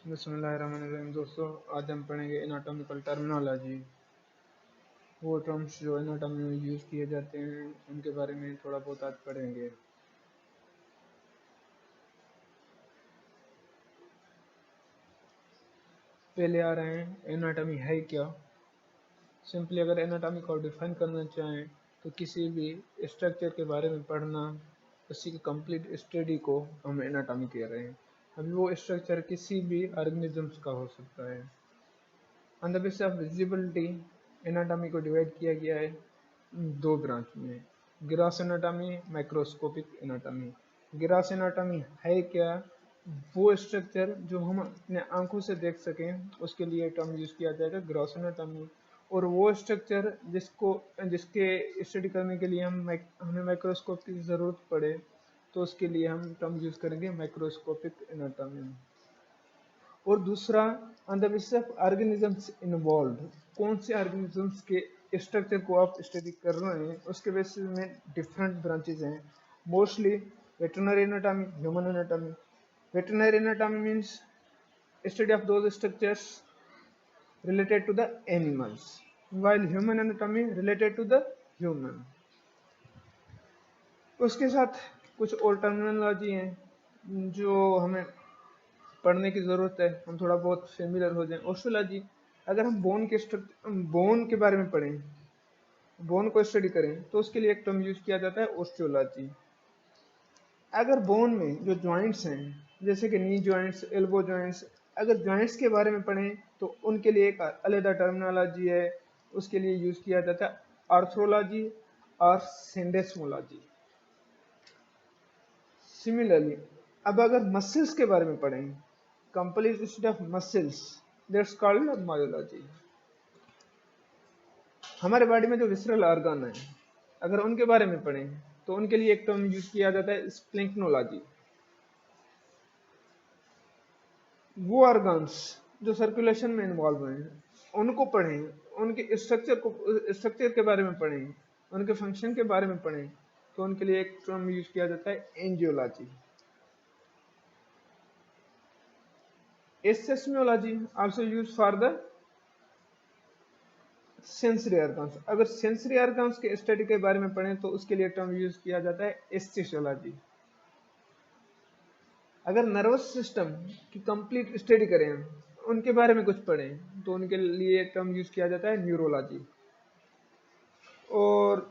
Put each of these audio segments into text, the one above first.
बिस्मिल्लाहिर्रहमानिर्रहीम। दोस्तों, आज हम पढ़ेंगे एनाटॉमिकल टर्मिनोलॉजी। वो टर्म्स जो एनाटॉमी में यूज़ किए जाते हैं उनके बारे में थोड़ा बहुत आज पढ़ेंगे। पहले आ रहे हैं एनाटॉमी है क्या। सिंपली अगर एनाटॉमी को डिफाइन करना चाहें तो किसी भी स्ट्रक्चर के बारे में पढ़ना, उसी की कंप्लीट स्टडी को हम एनाटॉमी कह रहे हैं। अभी वो स्ट्रक्चर किसी भी ऑर्गेनिजम्स का हो सकता है। On the basis of visibility anatomy को डिवाइड किया गया है दो ब्रांच में, gross anatomy, microscopic anatomy. Gross anatomy है क्या? वो स्ट्रक्चर जो हम अपने आंखों से देख सकें उसके लिए टर्म यूज किया जाएगा ग्रॉस एनाटॉमी। और वो स्ट्रक्चर जिसके स्टडी करने के लिए हमें माइक्रोस्कोप की ज़रूरत पड़े तो उसके लिए हम टर्म यूज करेंगे माइक्रोस्कोपिक एनाटॉमी। और दूसरा, on the basis of organisms involve, कौन से ऑर्गेनिजम्स के स्ट्रक्चर को आप स्टडी कर रहे हैं उसके बेसिस में डिफरेंट ब्रांचेज हैं। Mostly veterinary anatomy, human anatomy. Veterinary anatomy means study of those structures related to the animals, while human anatomy related to the human। उसके साथ कुछ और टर्मिनोलॉजी हैं जो हमें पढ़ने की ज़रूरत है, हम थोड़ा बहुत फेमिलियर हो जाएं। ऑस्ट्रोलॉजी, अगर हम बोन के बारे में पढ़ें, बोन को स्टडी करें तो उसके लिए एक टर्म यूज किया जाता है ऑस्ट्रोलॉजी। अगर बोन में जो जॉइंट्स हैं जैसे कि नी जॉइंट्स, एल्बो जॉइंट्स, अगर जॉइंट्स के बारे में पढ़ें तो उनके लिए एक अलग टर्मिनोलॉजी है, उसके लिए यूज किया जाता है आर्थ्रोलॉजी और सिंडेस्मोलॉजी। सिमिलरली अब अगर मसल्स के बारे में पढ़ें, complete study of muscles, that's called myology. हमारे बॉडी में जो विसरल ऑर्गन है अगर उनके बारे में पढ़ें तो उनके लिए एक टर्म यूज किया जाता है स्प्लिंक्नोलॉजी। वो ऑर्गन्स जो सर्कुलेशन में इन्वॉल्व हैं उनको पढ़ें, उनके स्ट्रक्चर के बारे में पढ़ें, उनके फंक्शन के बारे में पढ़ें तो उनके लिए एक टर्म यूज किया जाता है angiology. Aesthesiology also use for the sensory organs. अगर सेंसरी ऑर्गन्स के स्टडी के बारे में पढ़ें तो उसके लिए टर्म यूज किया जाता है एस्थेसियोलॉजी। अगर नर्वस सिस्टम की कंप्लीट स्टडी करें, उनके बारे में कुछ पढ़ें तो उनके लिए एक टर्म यूज किया जाता है न्यूरोलॉजी। और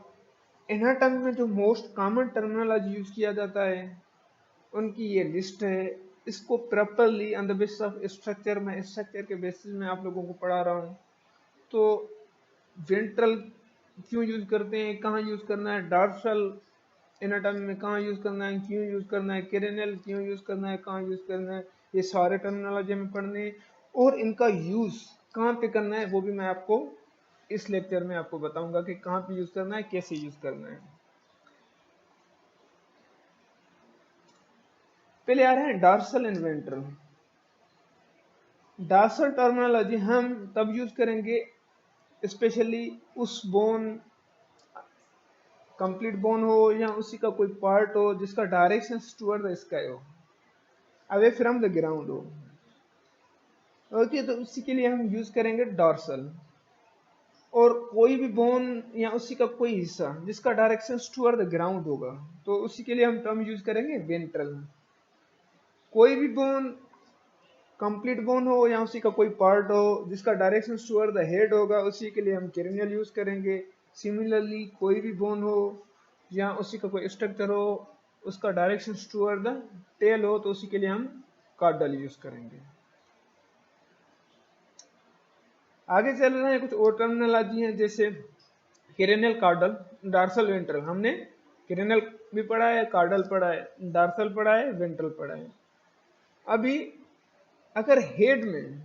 एनाटॉमी में जो मोस्ट कॉमन टर्मिनोलॉजी यूज किया जाता है उनकी ये लिस्ट है। इसको properly on the basis of structure के बेसिस में आप लोगों को पढ़ा रहा हूँ। तो वेंट्रल क्यों यूज करते हैं, कहाँ यूज करना है, डॉर्सल एनाटॉमी में कहाँ यूज करना है, क्यों यूज करना है, क्रेनियल क्यों यूज करना है, कहाँ यूज करना है, ये सारे टर्मिनोलॉजी में पढ़ने और इनका यूज कहाँ पे करना है वो भी मैं आपको इस लेक्चर में आपको बताऊंगा कि कहाँ पे यूज करना है, कैसे यूज करना है। पहले आ रहे हैं dorsal and ventral. Dorsal terminology हम तब यूज करेंगे स्पेशली उस बोन, कंप्लीट बोन हो या उसी का कोई पार्ट हो जिसका डायरेक्शन टुवर्ड द स्काई हो, अवे फ्रॉम द ग्राउंड हो। ओके, तो उसी के लिए हम यूज करेंगे डॉर्सल। और कोई भी बोन या उसी का कोई हिस्सा जिसका डायरेक्शन टुवर्ड द ग्राउंड होगा तो उसी के लिए हम टर्म यूज करेंगे वेंट्रल। कोई भी बोन, कंप्लीट बोन हो या उसी का कोई पार्ट हो जिसका डायरेक्शन टुवर्ड द हेड होगा उसी के लिए हम क्रेनियल यूज करेंगे। सिमिलरली कोई भी बोन हो या उसी का कोई स्ट्रक्चर हो उसका डायरेक्शन टुवर्ड द टेल हो तो उसी के लिए हम कॉर्डल यूज करेंगे। आगे चल रहे हैं कुछ और टर्मिनोलॉजी हैं जैसे क्रेनियल, कार्डल, डार्सल, वेंट्रल। हमने क्रेनियल भी पढ़ा है, कार्डल पढ़ा है, डार्सल पढ़ा है, वेंट्रल पढ़ा है। अभी अगर हेड में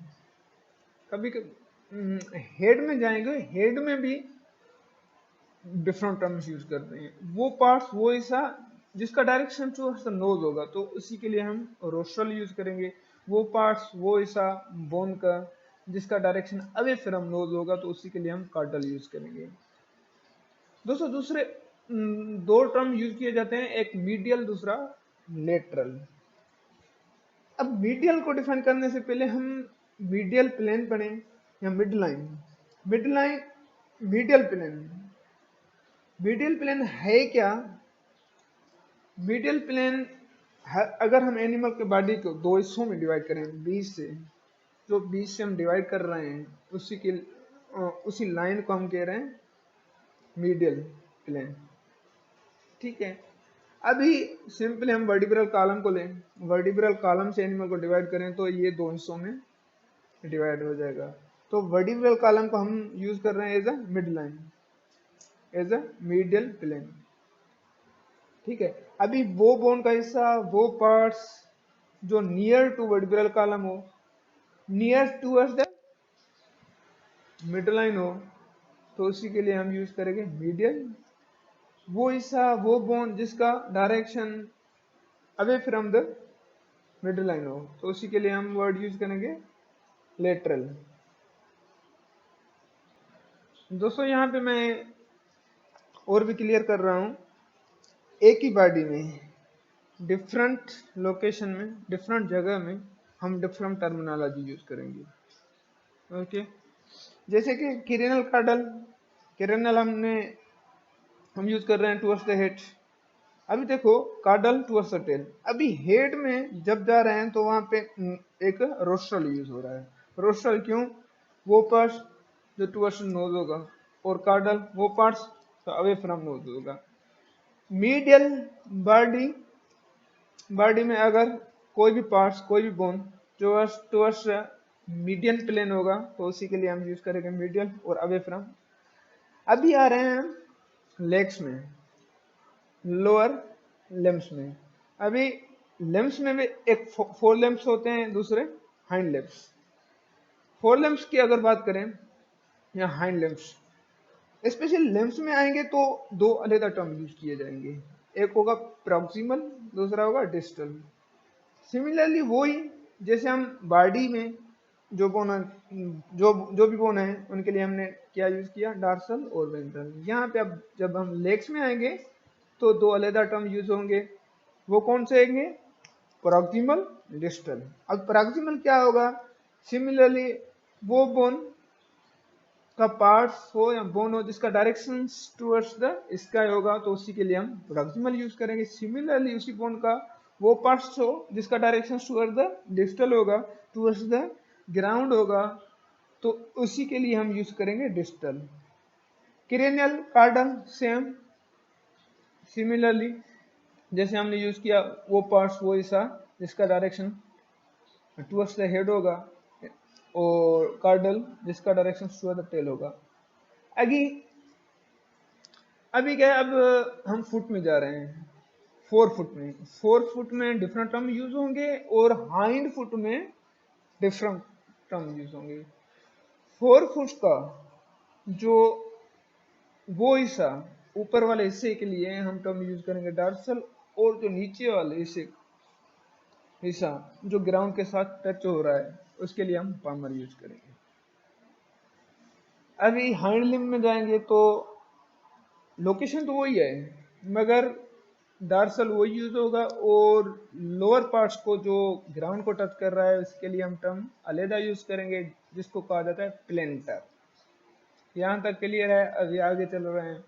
कभी हेड में जाएंगे, हेड में भी डिफरेंट टर्म्स यूज करते हैं। वो पार्ट्स, वो हिस्सा जिसका डायरेक्शन टुवर्ड्स द नोज होगा तो उसी के लिए हम रोस्ट्रल यूज करेंगे। वो पार्ट्स, वो हिस्सा बोन का जिसका डायरेक्शन अवे फ्रॉम नोज होगा तो उसी के लिए हम कार्डल यूज करेंगे। दोस्तों, दूसरे दो टर्म यूज किए जाते हैं, एक मीडियल, दूसरा लेटरल। अब मीडियल को डिफाइन करने से पहले हम मीडियल प्लेन पढ़ें या मिड लाइन। मीडियल प्लेन है क्या? मीडियल प्लेन अगर हम एनिमल के बॉडी को दो हिस्सों में डिवाइड करें 20 से, जो 20 से हम डिवाइड कर रहे हैं उसी लाइन को हम कह रहे हैं मीडियल प्लेन। ठीक है, अभी सिंपली हम वर्टिब्रल कॉलम को लें, वर्टिब्रल कॉलम से एनिमल को डिवाइड करें तो ये दो हिस्सों में डिवाइड हो जाएगा। तो वर्टिब्रल कॉलम को हम यूज कर रहे हैं as a midline, as a medial plane. ठीक है, अभी वो बोन का हिस्सा, वो पार्ट्स जो नियर टू वर्टिब्रल कॉलम हो, near towards the mid line हो, तो उसी के लिए हम यूज करेंगे मीडियल। वो हिस्सा, वो बोन जिसका direction away from the mid line हो, तो उसी के लिए हम वर्ड यूज करेंगे लेटरल। दोस्तों यहाँ पे मैं और भी क्लियर कर रहा हूँ, एक ही बॉडी में डिफरेंट लोकेशन में, डिफरेंट जगह में हम डिफरेंट टर्मिनोलॉजी यूज करेंगे। ओके, जैसे कि क्रेनियल कार्डल, क्रेनियल हम यूज कर रहे हैं टुवर्ड्स द हेड। अभी देखो कार्डल टुवर्ड्स द टेल, अभी हेड में जब जा रहे हैं तो वहां पे एक रोस्ट्रल यूज हो रहा है। रोस्ट्रल क्यों? वो पार्ट्स जो टुवर्ड्स नोज होगा, और कार्डल वो पार्ट्स तो अवे फ्रॉम नोज होगा। मीडियल बॉडी में अगर कोई भी पार्ट्स, कोई भी बोन टुवर्ड्स मीडियन प्लेन होगा, तो उसी के लिए हम यूज करेंगे मीडियल और अवे फ्रॉम। अभी आ रहे हैं लेग्स में, लोअर लिम्स में। अभी लिम्स में भी एक फोर लिम्स होते हैं, दूसरे हाइंड लिम्स। फोर लिम्स की अगर बात करें या हाइंड लिम्स, स्पेशली लिम्स में आएंगे तो दो अलग टर्म यूज किए जाएंगे, एक होगा प्रॉक्सिमल, दूसरा होगा डिस्टल। सिमिलरली वही जैसे हम बॉडी में जो बोन, जो भी बोन है उनके लिए हमने क्या यूज किया, डार्सल और वेंट्रल। यहाँ पे अब जब हम लेग्स में आएंगे तो दो अलग टर्म यूज होंगे, वो कौन से होंगे, प्रॉक्सिमल, डिस्टल। अब प्रॉक्सिमल क्या होगा, सिमिलरली वो बोन का पार्ट्स हो या बोन हो जिसका डायरेक्शन टुवर्ड्स द स्काई होगा, तो उसी के लिए हम प्रॉक्सिमल यूज करेंगे। सिमिलरली उसी बोन का वो पार्ट्स हो जिसका डायरेक्शन टुवर्ड्स द डिस्टल होगा, टुवर्ड्स द ग्राउंड होगा, तो उसी के लिए हम यूज करेंगे डिस्टल। क्रेनियल कार्डल सेम, सिमिलरली जैसे हमने यूज किया वो पार्ट्स, वो हिस्सा जिसका डायरेक्शन टुवर्ड्स द हेड होगा, और कार्डल जिसका डायरेक्शन टुवर्ड्स द टेल होगा। अभी क्या है, अब हम फुट में जा रहे हैं, 4 फुट में डिफरेंट टर्म यूज होंगे और हाइंड फुट में डिफरेंट टर्म यूज होंगे। 4 फुट का जो वो हिस्सा, ऊपर वाले हिस्से के लिए हम टर्म यूज करेंगे डार्सल, और जो नीचे वाले हिस्सा जो ग्राउंड के साथ टच हो रहा है उसके लिए हम पामर यूज करेंगे। अभी हाइंड लिम्ब में जाएंगे तो लोकेशन तो वही है, मगर डार्सल वही यूज होगा, और लोअर पार्ट्स को जो ग्राउंड को टच कर रहा है उसके लिए हम टर्म अलहदा यूज करेंगे जिसको कहा जाता है प्लेंटर। यहां तक क्लियर है? अभी आगे चल रहे हैं।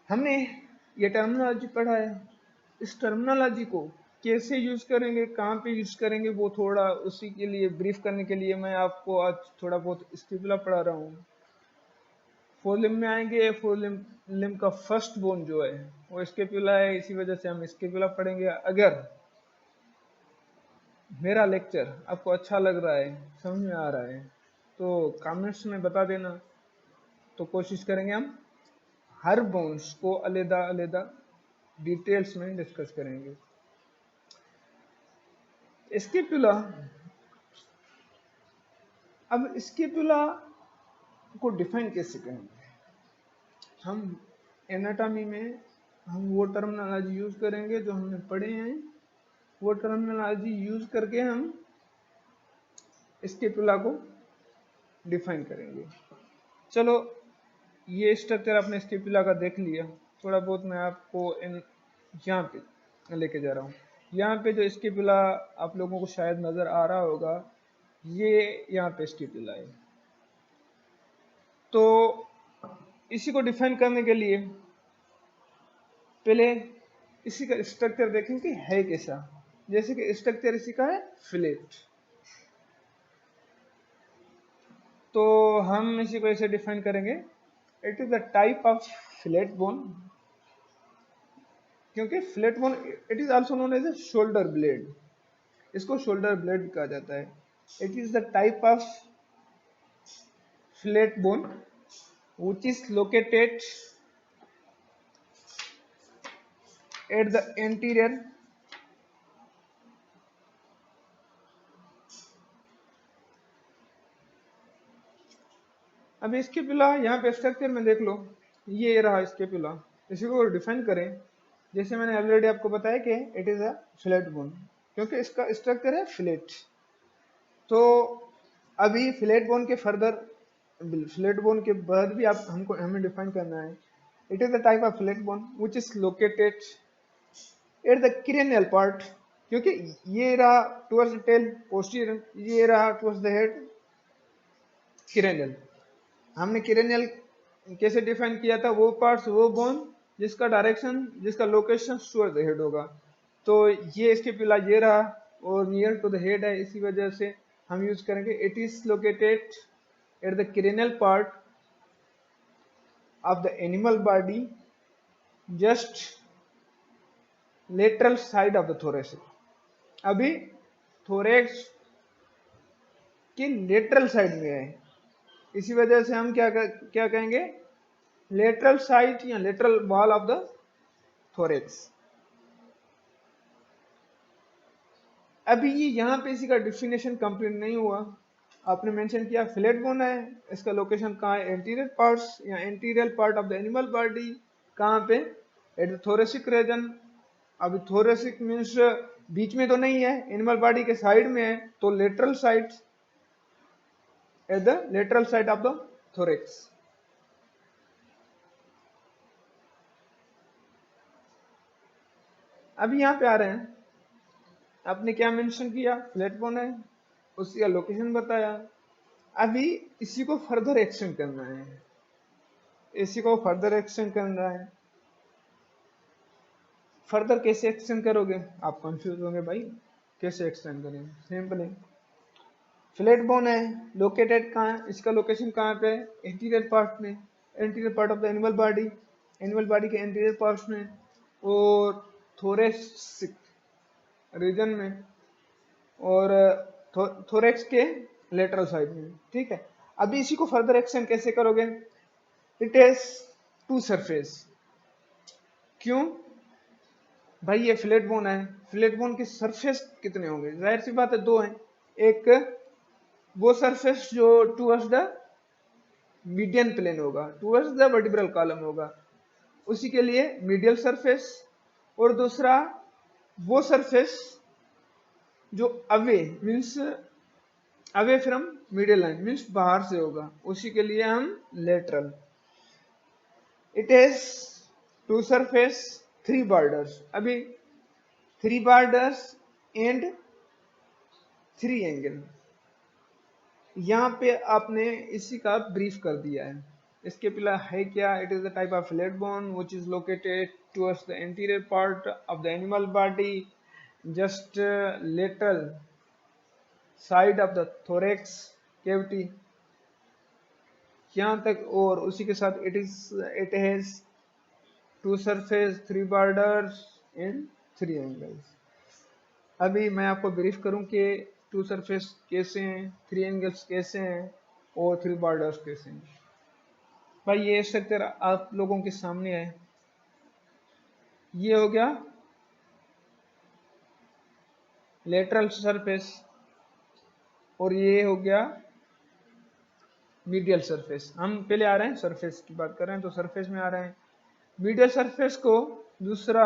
हमने ये टर्मिनोलॉजी पढ़ा है, इस टर्मिनोलॉजी को कैसे यूज करेंगे, कहाँ पे यूज करेंगे, वो थोड़ा उसी के लिए ब्रीफ करने के लिए मैं आपको आज थोड़ा बहुत स्टिपुला पढ़ा रहा हूँ। फोर लिम्ब में आएंगे, फोर लिम्ब का फर्स्ट बोन जो है वो स्केपुला है, इसी वजह से हम स्केपुला पढ़ेंगे। अगर मेरा लेक्चर आपको अच्छा लग रहा है, समझ में आ रहा है, तो कमेंट्स में बता देना, तो कोशिश करेंगे हम हर बोन्स को अलग-अलग डिटेल्स में डिस्कस करेंगे। स्केपुला, अब स्केपुला को डिफाइन कैसे करेंगे? हम एनाटॉमी में हम वो टर्मिनोलॉजी यूज करेंगे जो हमने पढ़े हैं, वो टर्मिनोलॉजी यूज करके हम स्केपुला को डिफाइन करेंगे। चलो, ये स्ट्रक्चर आपने स्केपुला का देख लिया, थोड़ा बहुत मैं आपको यहाँ पे लेके जा रहा हूँ। यहाँ पे जो स्केपुला आप लोगों को शायद नजर आ रहा होगा, ये यहाँ पे स्केपुला है। तो इसी को डिफाइन करने के लिए पहले इसी का स्ट्रक्चर देखें कि है कैसा। जैसे कि स्ट्रक्चर इसी का है फिलेट, तो हम इसी को ऐसे डिफाइन करेंगे, it is the type of flat bone, क्योंकि flat bone it is also known as a shoulder blade, इसको शोल्डर ब्लेड कहा जाता है। It is the type of flat bone which is located at the anterior अब scapula यहाँ पे structure में देख लो, ये रहा स्केपुला। इसी को डिफाइन करें, जैसे मैंने ऑलरेडी आपको बताया कि it is a fillet bone, क्योंकि इसका स्ट्रक्चर है फिलेट। तो अभी फिलेट बोन के फर्दर, फिलेट बोन के बाद भी आप हमें डिफाइन करना है। It is the type of flat bone which is located at the cranial part, क्योंकि ये रहा टुवर्ड्स द टेल पोस्टीरियर, ये रहा टुवर्ड्स द हेड क्रेनियल। हमने क्रेनियल कैसे डिफाइन किया था, वो पार्ट्स वो बोन जिसका डायरेक्शन, जिसका लोकेशन टुवर्ड्स द हेड होगा। तो ये स्केपुला ये रहा और नियर टू द हेड है, इसी वजह से हम यूज करेंगे it is located at the cranial part of the animal body just lateral side of the thoracic. अभी थोरेक्स की लेटरल साइड में है, इसी वजह से हम क्या कहेंगे, लेटरल साइड या lateral wall of the thorax. अभी ये यहाँ पे इसी का डिफिनेशन कंप्लीट नहीं हुआ। आपने मेंशन किया फिलेट बोन है, इसका लोकेशन कहाँ है, एंटीरियर पार्ट्स या anterior part of the animal body, कहाँ पे, एट द थोरेसिक रीजन। अभी थोरेसिक मीन्स बीच में तो नहीं है, एनिमल बॉडी के साइड में है, तो lateral side, at the lateral side of the thorax. अभी यहाँ पे आ रहे हैं, आपने क्या मेंशन किया, फ्लैट बोन है, उसका लोकेशन बताया। अभी इसी को फर्दर एक्सटेंड करना है, इसी को फर्दर एक्सटेंड करना है। फर्दर कैसे एक्सटेंड करोगे, आप कंफ्यूज होंगे भाई, कैसे एक्सटेंड करें। सिंपल है, फ्लैट बोन है, लोकेटेड कहाँ है, इसका लोकेशन कहाँ पे, एंटीरियर पार्ट में, anterior part of the animal body, animal body के एंटीरियर पार्ट्स में, और थोरेसिक रीजन में, और थोरेक्स के लेटरल साइड में। ठीक है, अभी इसी को फर्दर एक्सटेंड कैसे करोगे, इट इज टू सरफेस। क्यों भाई, ये फ्लैट बोन है, फ्लैट बोन के सरफेस कितने होंगे, जाहिर सी बात है दो हैं। एक वो सरफेस जो टुवर्ड्स द मीडियन प्लेन होगा, टुवर्ड्स द वर्टिब्रल कॉलम होगा, उसी के लिए मीडियल सरफेस, और दूसरा वो सरफेस जो away means away from middle line means बाहर से होगा, उसी के लिए हम lateral. It is two surface three borders. अभी three borders and three angle, यहाँ पे आपने इसी का ब्रीफ कर दिया है। इसके पहला है क्या, it is the type of flat bone which is located towards the anterior part of the animal body just lateral side of the thorax cavity, यहाँ तक। और उसी के साथ it has two surface three borders and three angles. अभी मैं आपको brief करूं कि टू सरफेस कैसे हैं, थ्री एंगल्स कैसे हैं, और थ्री बॉर्डर्स कैसे हैं। भाई ये स्ट्रक्चर आप लोगों के सामने है, ये हो गया लेटरल सरफेस, और ये हो गया मीडियल सरफेस। हम पहले आ रहे हैं सरफेस की बात कर रहे हैं, तो सरफेस में आ रहे हैं। मीडियल सरफेस को दूसरा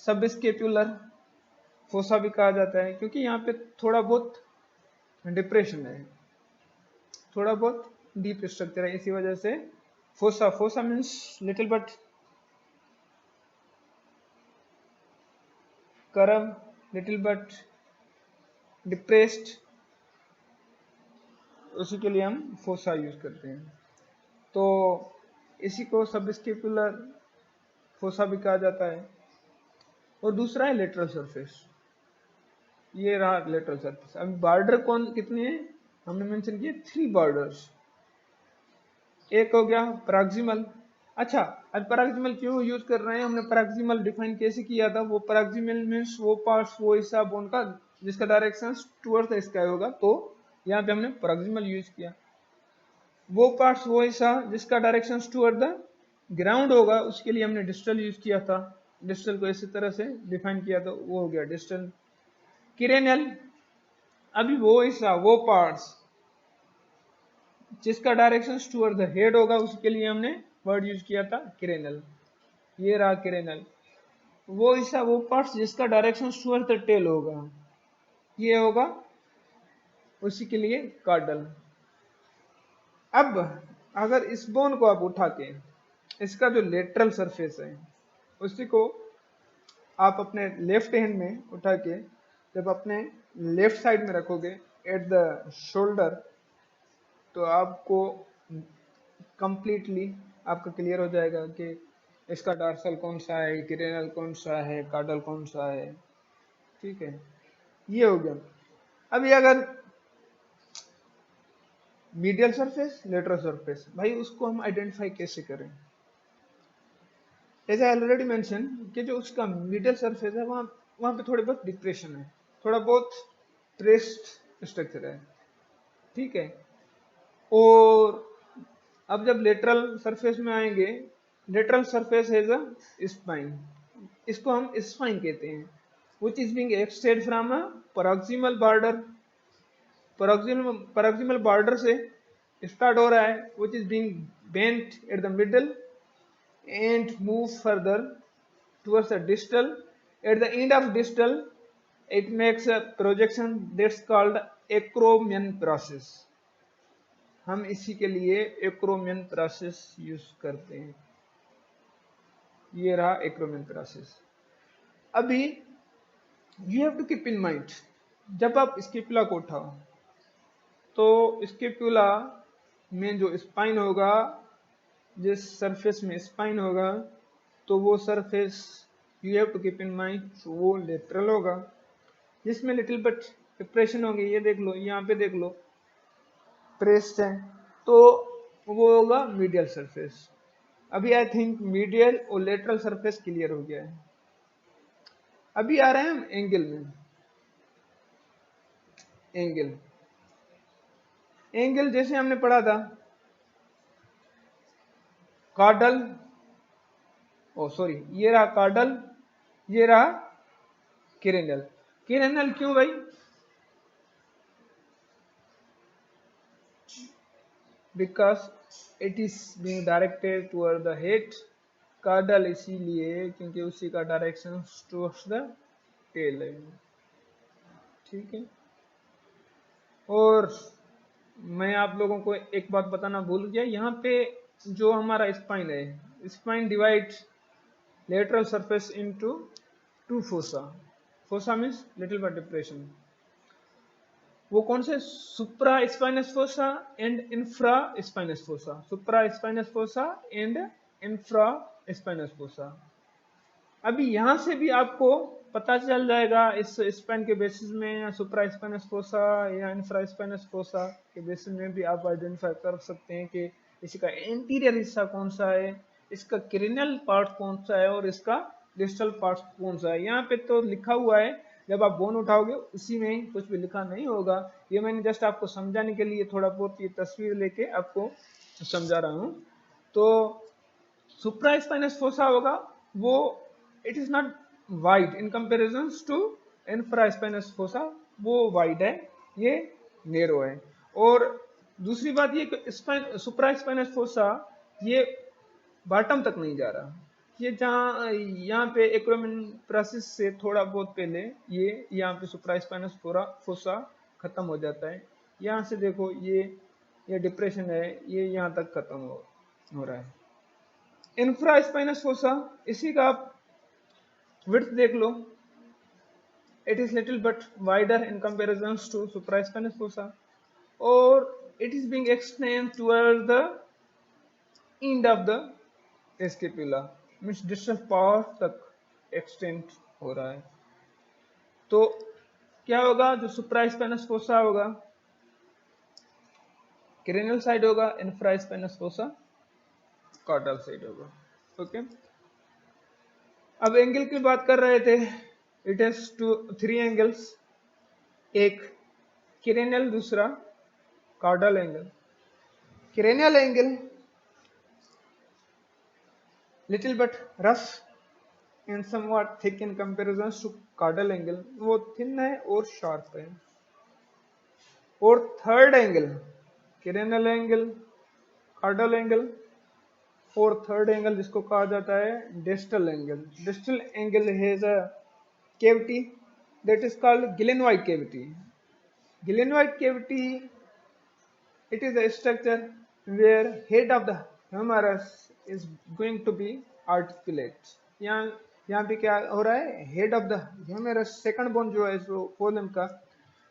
सबस्केपुलर फोसा भी कहा जाता है, क्योंकि यहाँ पे थोड़ा बहुत डिप्रेशन है, थोड़ा बहुत डीप स्ट्रक्चर है, इसी वजह से fossa. Fossa means little but curve, little but depressed, उसी के लिए हम फोसा यूज करते हैं। तो इसी को सबस्केपुलर फोसा भी कहा जाता है। और दूसरा है लेटरल सरफेस, ये रहा लेटरल सरफेस। अब बॉर्डर कौन कितने हैं, हमने मेंशन किए 3 बॉर्डर्स। एक हो गया प्रॉक्सिमल। अच्छा, अब प्रॉक्सिमल क्यों यूज कर रहे हैं, हमने प्रॉक्सिमल डिफाइन कैसे किया था, वो प्रॉक्सिमल मीन्स वो पार्ट्स, वो हिस्सा बोन का जिसका डायरेक्शन टुवर्ड्स द स्काई होगा, तो यहाँ पे हमने प्रॉक्सिमल यूज किया। वो पार्ट्स, वो हिस्सा जिसका डायरेक्शन टुवर्ड द ग्राउंड होगा, उसके लिए हमने डिस्टल यूज किया था। डिस्टल को इसी तरह से डिफाइन किया था, वो हो गया डिस्टल। क्रेनियल, अभी वो हिस्सा, वो पार्ट्स जिसका डायरेक्शन टुवर्ड द हेड होगा, उसके लिए हमने वर्ड यूज किया था क्रेनल। ये रहा क्रेनल। वो हिस्सा, वो पार्ट्स जिसका डायरेक्शन टुवर्ड द टेल होगा, ये होगा, उसी के लिए कार्डल। अब अगर इस बोन को आप उठा के इसका जो लेटरल सरफेस है उसी को आप अपने लेफ्ट हैंड में उठा के जब अपने लेफ्ट साइड में रखोगे एट द शोल्डर, तो आपको कंप्लीटली आपका क्लियर हो जाएगा कि इसका डार्सल कौन सा है, क्रेनल कौन सा है, कार्डल कौन सा है। ठीक है, ये हो गया। अभी अगर मीडियल सरफेस, लेटरल सरफेस, भाई उसको हम आइडेंटिफाई कैसे करें। एज आई ऑलरेडी मेंशन कि जो उसका मीडियल सरफेस है वहां पे थोड़े बहुत डिप्रेशन है, थोड़ा बहुत प्रेस्ड स्ट्रक्चर है। ठीक है, और अब जब लेटरल सरफेस में आएंगे, लेटरल सरफेस है स्पाइन, इसको हम स्पाइन कहते हैं, which is being extended from a proximal border, proximal border से स्टार्ट हो रहा है, which is being bent at the middle and move further towards the distal. At the end of distal, it makes a projection that's called acromion process. हम इसी के लिए acromion process use करते हैं। ये रहा एक्रोमियन प्रोसेस। अभी you have to keep in mind, जब आप स्केपुला को उठाओ तो स्केपुला में जो स्पाइन होगा, जिस सरफेस में स्पाइन होगा, तो वो surface you have to keep in mind वो लेटरल होगा, जिसमें लिटिल बट डिप्रेशन होगी। ये देख लो, यहाँ पे देख लो प्रेस्ड है, तो वो होगा मीडियल सरफेस। अभी आई थिंक मीडियल और लेटरल सरफेस क्लियर हो गया है। अभी आ रहे हैं हम एंगल में। एंगल, एंगल जैसे हमने पढ़ा था कार्डल, ओ सॉरी, ये रहा कार्डल, ये रहा क्रेनियल। क्रेनियल क्यों भाई, because it is being directed toward the head. Caudal इसीलिए क्योंकि उसी का डायरेक्शन टुवर्ड्स द टेल है। ठीक है, और मैं आप लोगों को एक बात बताना भूल गया, यहाँ पे जो हमारा स्पाइन है, spine divide lateral surface into 2 fossa. Fossa means little bit depression. वो कौन से, supraspinous fossa and infraspinous fossa. Supraspinous fossa and infraspinous fossa. अभी यहां से भी आपको पता चल जाएगा इस स्पाइन के बेसिस में, या सुप्रा स्पाइनस फोसा या इंफ्रा स्पाइनस फोसा के बेसिस में भी आप आइडेंटिफाई कर सकते हैं कि इसका एंटीरियर हिस्सा कौन सा है, इसका क्रेनियल पार्ट कौन सा है और इसका डिस्टल पार्ट कौन सा है। यहाँ पे तो लिखा हुआ है, जब आप बोन उठाओगे उसी में कुछ भी लिखा नहीं होगा। ये मैंने जस्ट आपको समझाने के लिए थोड़ा बहुत ये तस्वीर लेके आपको समझा रहा हूँ। तो सुप्रा स्पाइनस फोसा होगा वो, it is not wide in comparison to infraspinous fossa, वो वाइड है, ये नेरो है। और दूसरी बात ये सुप्रा स्पाइनस फोसा ये बॉटम तक नहीं जा रहा, ये जहाँ यहाँ पे एक्रोमियन प्रोसेस से थोड़ा बहुत पहले ये यहाँ पे सुप्रा स्पाइनस फोसा खत्म हो जाता है। यहाँ से देखो ये डिप्रेशन है, ये यहाँ तक खत्म हो रहा है। इंफ्रा स्पाइनस फोसा, इसी का आप विड्थ देख लो, it is little but wider in comparison to supraspinous fossa, or it is being extended towards the end of the scapula, means distal part तक extend हो रहा है। तो क्या होगा, जो सुप्रास्पाइनस फोसा होगा क्रेनियल साइड होगा, इंफ्रास्पाइनस फोसा कॉर्डल साइड होगा। ओके, अब एंगल की बात कर रहे थे, इट हैज थ्री एंगल्स, एक क्रेनियल, दूसरा caudal angle. Cranial angle little but rough and somewhat thick in comparison to caudal angle, वो थिन है और शार्प है। और third angle cranial angle, caudal angle, और थर्ड एंगल जिसको कहा जाता है distal angle. Distal angle has a cavity that is called Glenwide cavity. Glenwide cavity, it is a structure where head of the humerus is going to be articulate. यहाँ पे क्या हो रहा है, head of the humerus, second bone जो है जो कोलम का,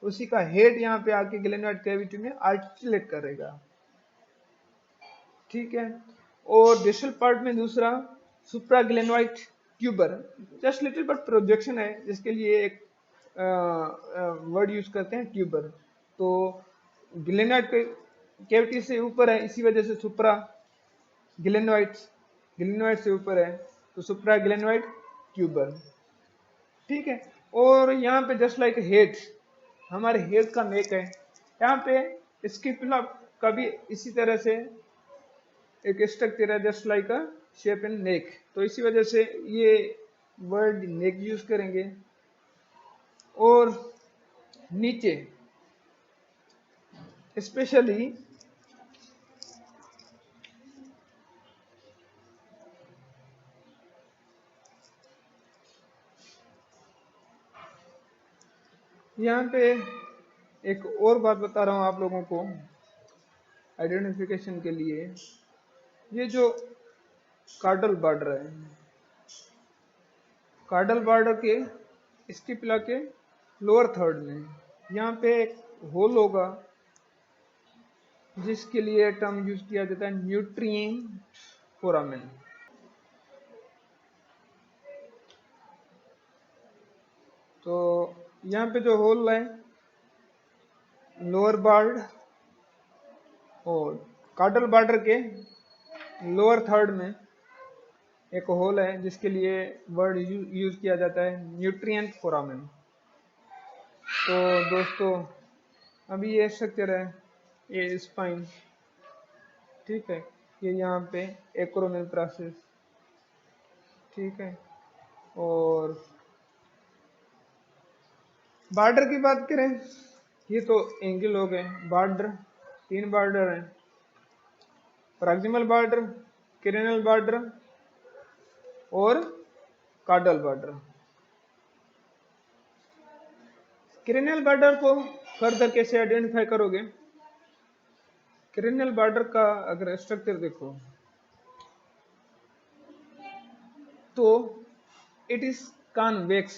उसी का हेड यहाँ पे आके ग्लेनोइड कैविटी में आर्टिकुलेट करेगा। ठीक है, और डिस्टल पार्ट में दूसरा supraglenoid tuber, just little bit projection है जिसके लिए एक वर्ड यूज करते हैं ट्यूबर। तो ग्लेनोइड कैविटी से ऊपर है, इसी वजह से सुप्रा ग्लेनोइड, ग्लेनोइड से ऊपर है तो सुप्रा ग्लेनोइड ट्यूबर। ठीक है, और यहाँ पे जस्ट लाइक हेड, हमारे हेड का नेक है, यहाँ पे स्किपुला का भी इसी तरह से एक स्ट्रक्चर है, just like a shape in neck. तो इसी वजह से ये वर्ड नेक यूज करेंगे। और नीचे स्पेशली यहाँ पे एक और बात बता रहा हूँ आप लोगों को आइडेंटिफिकेशन के लिए। ये जो कार्डल बॉर्डर है, कार्डल बॉर्डर के स्टिपुला के लोअर थर्ड में यहाँ पे एक होल होगा जिसके लिए टर्म यूज किया जाता है न्यूट्रिएंट फोरामेन। तो यहाँ पे जो होल है लोअर बॉर्ड और कार्डल बॉर्डर के लोअर थर्ड में एक होल है जिसके लिए वर्ड यूज किया जाता है न्यूट्रिएंट फोरामेन। तो दोस्तों अभी ये स्ट्रक्चर है, ये स्पाइन, ठीक है, ये यहाँ पे एक्रोमियल प्रोसेस, ठीक है। और बॉर्डर की बात करें, ये तो एंगल हो गए, बॉर्डर तीन बॉर्डर हैं, प्रॉक्सिमल बॉर्डर, क्रेनियल बॉर्डर और कार्डल बॉर्डर। क्रेनियल बॉर्डर को फर्दर कैसे आइडेंटिफाई करोगे? क्रेनियल बॉर्डर का अगर स्ट्रक्चर देखो तो इट इज कॉन्वेक्स,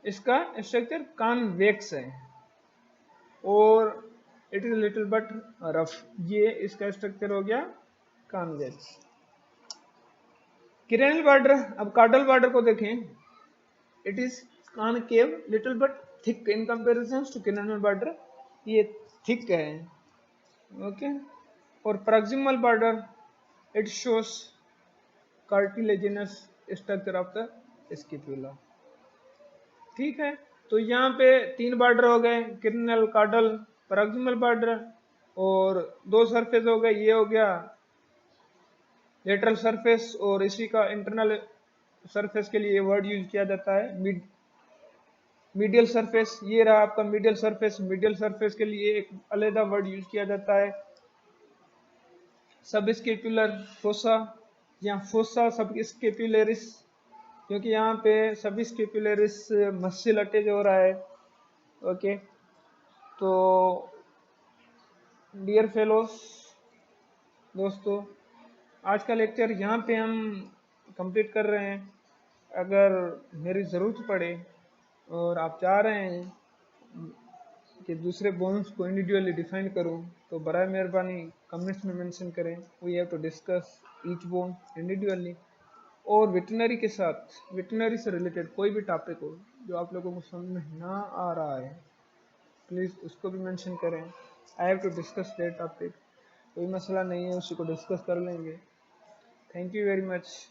इसका स्ट्रक्चर कॉन्वेक्स है और it is little but rough, ये इसका स्ट्रक्चर हो गया कॉन्वेक्स। क्रेनियल बॉर्डर, अब कार्डल बॉर्डर को देखें, it is concave little bit thick in comparison to cranial border, ये थिक है, ओके। और proximal border it shows cartilaginous structure of the scapula. ठीक है, तो यहाँ पे तीन बॉर्डर हो गए, क्रेनियल, कार्डल, प्रॉक्सिमल बॉर्डर, और दो सरफेस हो गए, ये हो गया लेटरल सरफेस और इसी का इंटरनल सरफेस के लिए वर्ड यूज किया जाता है मीडियल सरफेस। ये रहा आपका मीडियल सरफेस, मीडियल सरफेस के लिए एक अलग वर्ड यूज किया जाता है सब स्केपुलर फोसा या फोसा सब स्केपुलरिस, क्योंकि यहाँ पे सब स्केपुलरिस मस्सिल अटैच हो रहा है, ओके। तो डियर फेलोस, दोस्तों आज का लेक्चर यहाँ पे हम कंप्लीट कर रहे हैं अगर मेरी ज़रूरत पड़े और आप चाह रहे हैं कि दूसरे बोन्स को इंडिविजुअली डिफाइन करूं, तो बराए मेहरबानी कमेंट्स में मेंशन करें। We have to discuss each bone individually. और वेटनरी के साथ, वेटनरी से रिलेटेड कोई भी टॉपिक हो जो आप लोगों को समझ में ना आ रहा है, प्लीज़ उसको भी मेंशन करें। I have to discuss that topic. कोई मसला नहीं है, उसी को डिस्कस कर लेंगे। Thank you very much.